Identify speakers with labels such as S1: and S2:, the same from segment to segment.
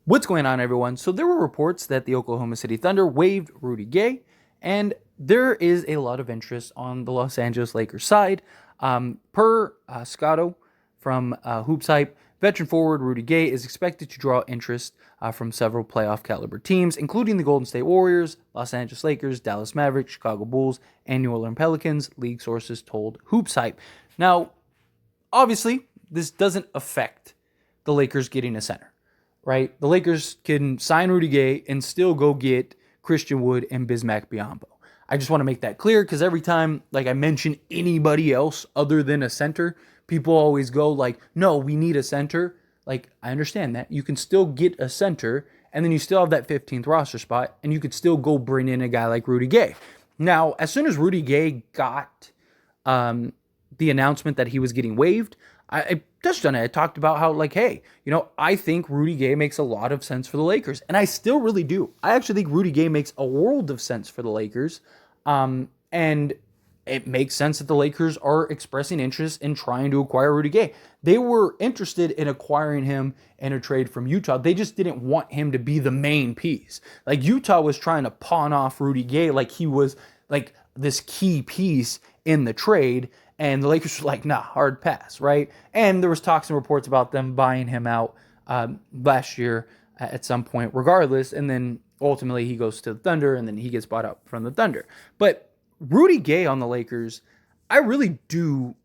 S1: What's going on, everyone? So there were reports that the Oklahoma City Thunder waived Rudy Gay, and there is a lot of interest on the Los Angeles Lakers side. Per Scotto from Hoops Hype, veteran forward Rudy Gay is expected to draw interest from several playoff caliber teams, including the Golden State Warriors, Los Angeles Lakers, Dallas Mavericks, Chicago Bulls, and New Orleans Pelicans, league sources told Hoops Hype. Now, obviously, this doesn't affect the Lakers getting a center, right? The Lakers can sign Rudy Gay and still go get Christian Wood and Bismack Biyombo. I just want to make that clear because every time like I mention anybody else other than a center, people always go like, no, we need a center. Like, I understand that. You can still get a center and then you still have that 15th roster spot and you could still go bring in a guy like Rudy Gay. Now, as soon as Rudy Gay got the announcement that he was getting waived, I touched on it. I talked about how, like, hey, I think Rudy Gay makes a lot of sense for the Lakers. And I still really do. I actually think Rudy Gay makes a world of sense for the Lakers. And it makes sense that the Lakers are expressing interest in trying to acquire Rudy Gay. They were interested in acquiring him in a trade from Utah. They just didn't want him to be the main piece. Like, Utah was trying to pawn off Rudy Gay like he was like this key piece in the trade. And the Lakers were like, nah, hard pass, right? And there was talks and reports about them buying him out last year at some point, regardless. And then ultimately he goes to the Thunder, and then he gets bought out from the Thunder. But Rudy Gay on the Lakers, I really do,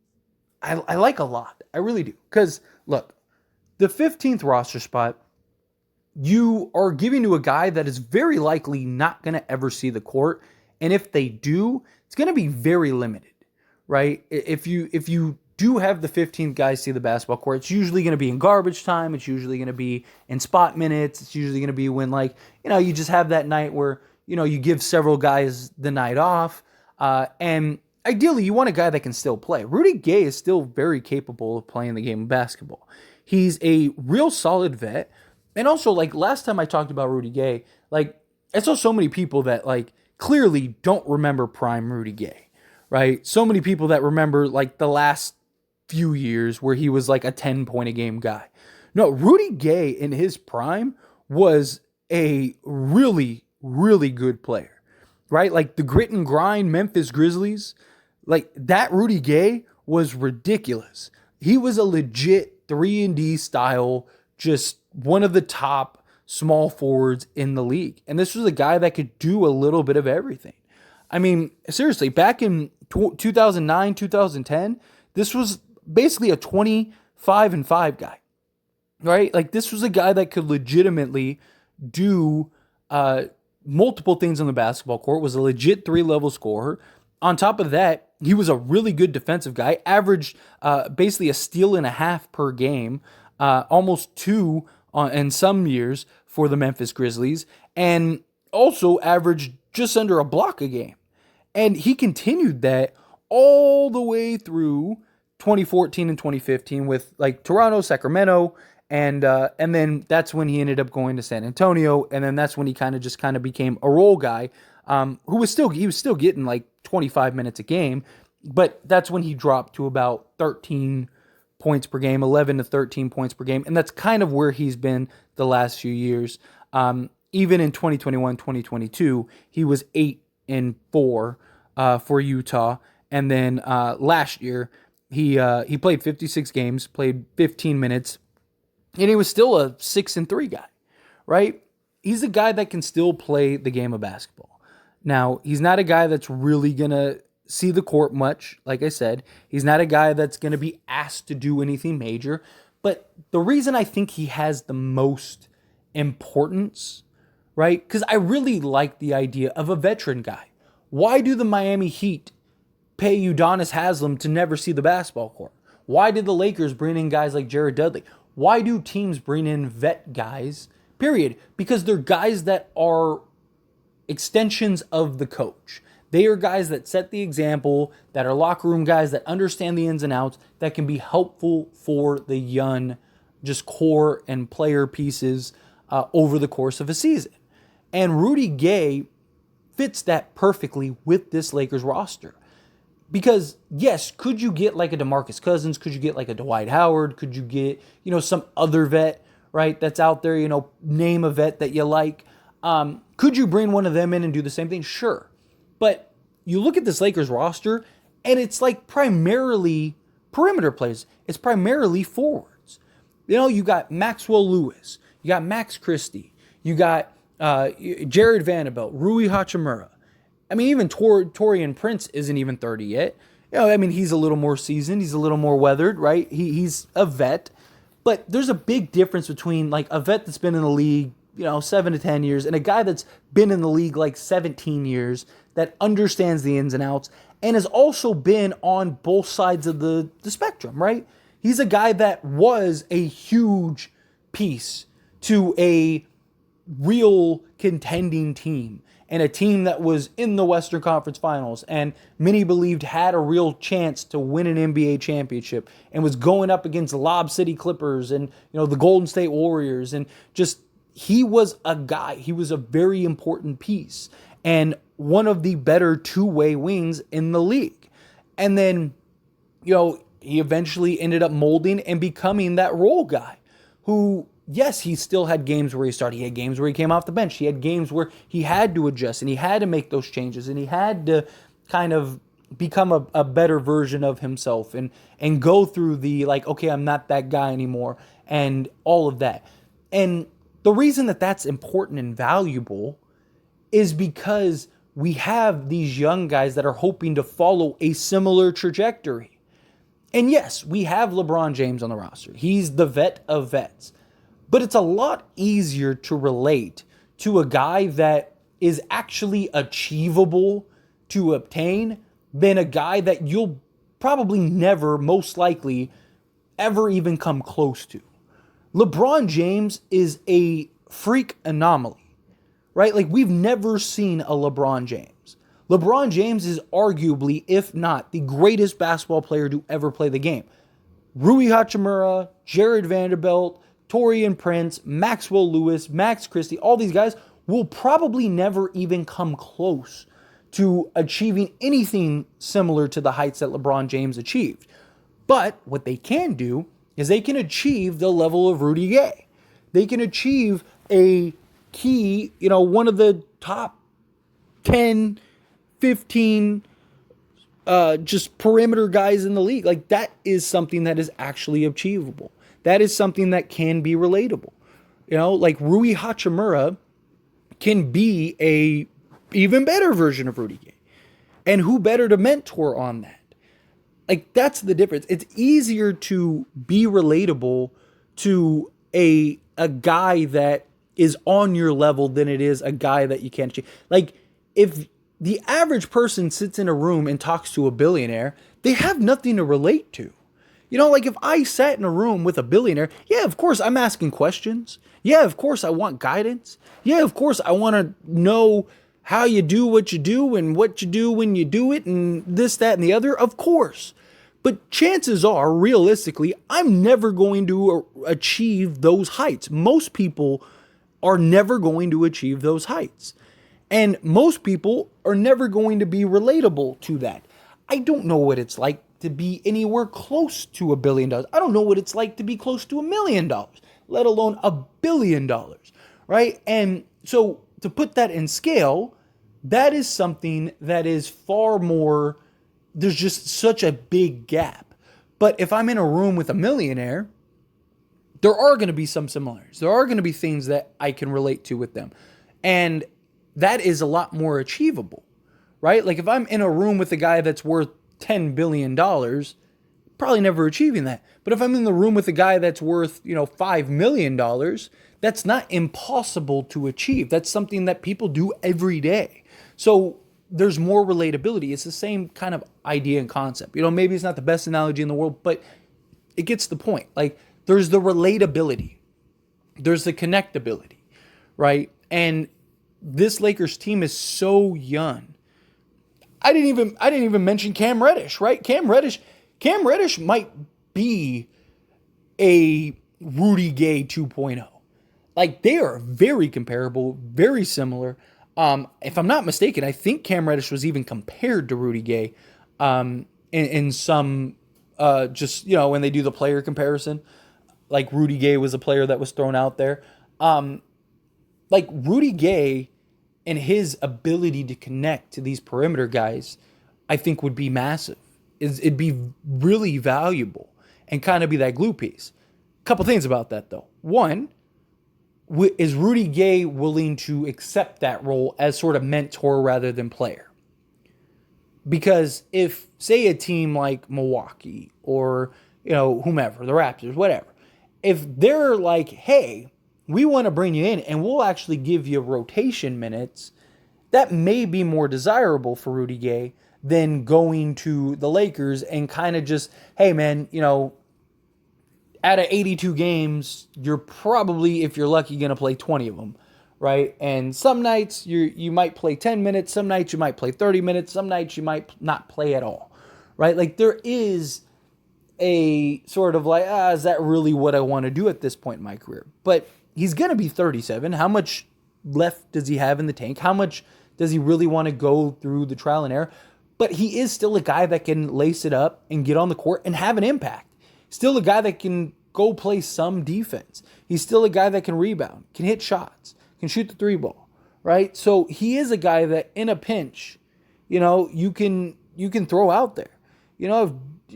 S1: I like a lot. I really do. Because, look, the 15th roster spot, you are giving to a guy that is very likely not going to ever see the court. And if they do, it's going to be very limited. Right? If you do have the 15th guy see the basketball court, it's usually going to be in garbage time. It's usually going to be in spot minutes. It's usually going to be when, like, you just have that night where, you give several guys the night off. And ideally, you want a guy that can still play. Rudy Gay is still very capable of playing the game of basketball. He's a real solid vet. And also, like, last time I talked about Rudy Gay, like, I saw so many people that, like, clearly don't remember prime Rudy Gay. Right? So many people that remember like the last few years where he was like a 10-point-a-game guy. No, Rudy Gay in his prime was a really, really good player. Right? Like the grit and grind Memphis Grizzlies, like that Rudy Gay was ridiculous. He was a legit 3-and-D style, just one of the top small forwards in the league. And this was a guy that could do a little bit of everything. I mean, seriously, back in 2009, 2010, this was basically a 25-and-5 guy, right? Like, this was a guy that could legitimately do multiple things on the basketball court, was a legit 3-level scorer. On top of that, he was a really good defensive guy, averaged basically a steal and a half per game, almost 2 in some years for the Memphis Grizzlies, and also averaged just under a block a game. And he continued that all the way through 2014 and 2015 with like Toronto, Sacramento, and then that's when he ended up going to San Antonio, and then that's when he kind of became a role guy, he was still getting like 25 minutes a game, but that's when he dropped to about 13 points per game, 11 to 13 points per game, and that's kind of where he's been the last few years. Even in 2021, 2022, he was 8-4 for Utah. And then last year, he played 56 games, played 15 minutes, and he was still a 6-3 guy, right? He's a guy that can still play the game of basketball. Now, he's not a guy that's really going to see the court much, like I said. He's not a guy that's going to be asked to do anything major. But the reason I think he has the most importance, right? Because I really like the idea of a veteran guy. Why do the Miami Heat pay Udonis Haslem to never see the basketball court? Why did the Lakers bring in guys like Jared Dudley? Why do teams bring in vet guys? Period. Because they're guys that are extensions of the coach. They are guys that set the example, that are locker room guys that understand the ins and outs, that can be helpful for the young, just core and player pieces over the course of a season. And Rudy Gay fits that perfectly with this Lakers roster. Because, yes, could you get like a DeMarcus Cousins? Could you get like a Dwight Howard? Could you get, some other vet, right, that's out there, name a vet that you like. Could you bring one of them in and do the same thing? Sure. But you look at this Lakers roster, and it's like primarily perimeter players. It's primarily forwards. You got Maxwell Lewis. You got Max Christie. You got Jared Vanderbilt, Rui Hachimura. I mean, even Taurean Prince isn't even 30 yet. He's a little more seasoned. He's a little more weathered, right? He's a vet. But there's a big difference between like a vet that's been in the league, 7 to 10 years, and a guy that's been in the league like 17 years that understands the ins and outs and has also been on both sides of the spectrum, right? He's a guy that was a huge piece to a real contending team and a team that was in the Western Conference Finals and many believed had a real chance to win an NBA championship and was going up against Lob City Clippers and, the Golden State Warriors. And just, he was a guy. He was a very important piece and one of the better two-way wings in the league. And then, he eventually ended up molding and becoming that role guy who, yes, he still had games where he started. He had games where he came off the bench. He had games where he had to adjust and he had to make those changes and he had to kind of become a better version of himself and go through the like, okay, I'm not that guy anymore and all of that. And the reason that that's important and valuable is because we have these young guys that are hoping to follow a similar trajectory. And yes, we have LeBron James on the roster. He's the vet of vets. But it's a lot easier to relate to a guy that is actually achievable to obtain than a guy that you'll probably never, most likely, ever even come close to. LeBron James is a freak anomaly, right? Like, we've never seen a LeBron James. LeBron James is arguably, if not, the greatest basketball player to ever play the game. Rui Hachimura, Jared Vanderbilt, Taurean Prince, Maxwell Lewis, Max Christie, all these guys will probably never even come close to achieving anything similar to the heights that LeBron James achieved. But what they can do is they can achieve the level of Rudy Gay. They can achieve a key, one of the top 10, 15 just perimeter guys in the league. Like, that is something that is actually achievable. That is something that can be relatable. Like Rui Hachimura can be a even better version of Rudy Gay. And who better to mentor on that? Like, that's the difference. It's easier to be relatable to a guy that is on your level than it is a guy that you can't achieve. Like, if the average person sits in a room and talks to a billionaire, they have nothing to relate to. Like if I sat in a room with a billionaire, yeah, of course I'm asking questions. Yeah, of course I want guidance. Yeah, of course I want to know how you do what you do and what you do when you do it and this, that, and the other. Of course. But chances are, realistically, I'm never going to achieve those heights. Most people are never going to achieve those heights. And most people are never going to be relatable to that. I don't know what it's like to be anywhere close to $1 billion. I don't know what it's like to be close to $1 million, let alone $1 billion, right? And so to put that in scale, that is something that is far more, there's just such a big gap. But if I'm in a room with a millionaire, there are going to be some similarities. There are going to be things that I can relate to with them. And that is a lot more achievable, right? Like if I'm in a room with a guy that's worth $10 billion, probably never achieving that. But if I'm in the room with a guy that's worth, $5 million, that's not impossible to achieve. That's something that people do every day. So there's more relatability. It's the same kind of idea and concept. Maybe it's not the best analogy in the world, but it gets the point. Like there's the relatability. There's the connectability, right? And this Lakers team is so young. I didn't even mention Cam Reddish, right? Cam Reddish might be a Rudy Gay 2.0. Like they are very comparable, very similar. If I'm not mistaken, I think Cam Reddish was even compared to Rudy Gay in some, when they do the player comparison. like Rudy Gay was a player that was thrown out there. Like Rudy Gay and his ability to connect to these perimeter guys, I think would be massive. It'd be really valuable and kind of be that glue piece. A couple things about that though. One, is Rudy Gay willing to accept that role as sort of mentor rather than player? Because if, say, a team like Milwaukee or, whomever, the Raptors, whatever, if they're like, hey, we want to bring you in and we'll actually give you rotation minutes, that may be more desirable for Rudy Gay than going to the Lakers and kind of just, hey, man, out of 82 games, you're probably, if you're lucky, going to play 20 of them, right? And some nights you might play 10 minutes, some nights you might play 30 minutes, some nights you might not play at all, right? Like there is a sort of like, is that really what I want to do at this point in my career? But he's going to be 37. How much left does he have in the tank? How much does he really want to go through the trial and error? But he is still a guy that can lace it up and get on the court and have an impact. Still a guy that can go play some defense. He's still a guy that can rebound, can hit shots, can shoot the three ball, right? So he is a guy that in a pinch, you can throw out there. If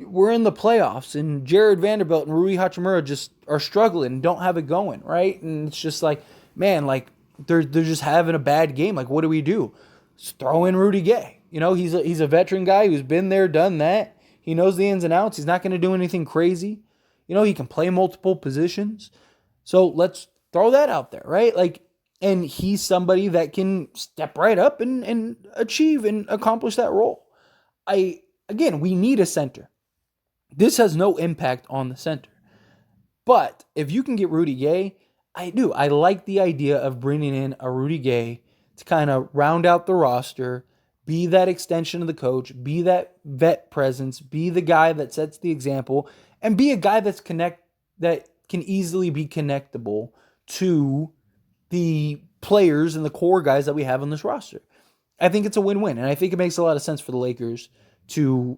S1: we're in the playoffs and Jared Vanderbilt and Rui Hachimura just are struggling and don't have it going, right? And it's just like, man, like they're just having a bad game. Like, what do we do? Just throw in Rudy Gay. He's a veteran guy who's been there, done that. He knows the ins and outs. He's not going to do anything crazy. He can play multiple positions. So let's throw that out there, right? Like, and he's somebody that can step right up and achieve and accomplish that role. Again, we need a center. This has no impact on the center. But if you can get Rudy Gay, I do. I like the idea of bringing in a Rudy Gay to kind of round out the roster, be that extension of the coach, be that vet presence, be the guy that sets the example, and be a guy that can easily be connectable to the players and the core guys that we have on this roster. I think it's a win-win, and I think it makes a lot of sense for the Lakers to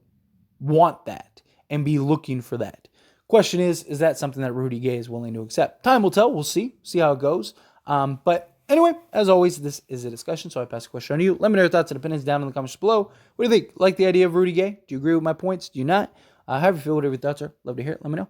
S1: want that and be looking for that. Question is that something that Rudy Gay is willing to accept? Time will tell. We'll see how it goes. But anyway, as always, this is a discussion, so I pass the question on to you. Let me know your thoughts and opinions down in the comments below. What do you think? Like the idea of Rudy Gay? Do you agree with my points? Do you not? However you feel, whatever your thoughts are, love to hear it. Let me know.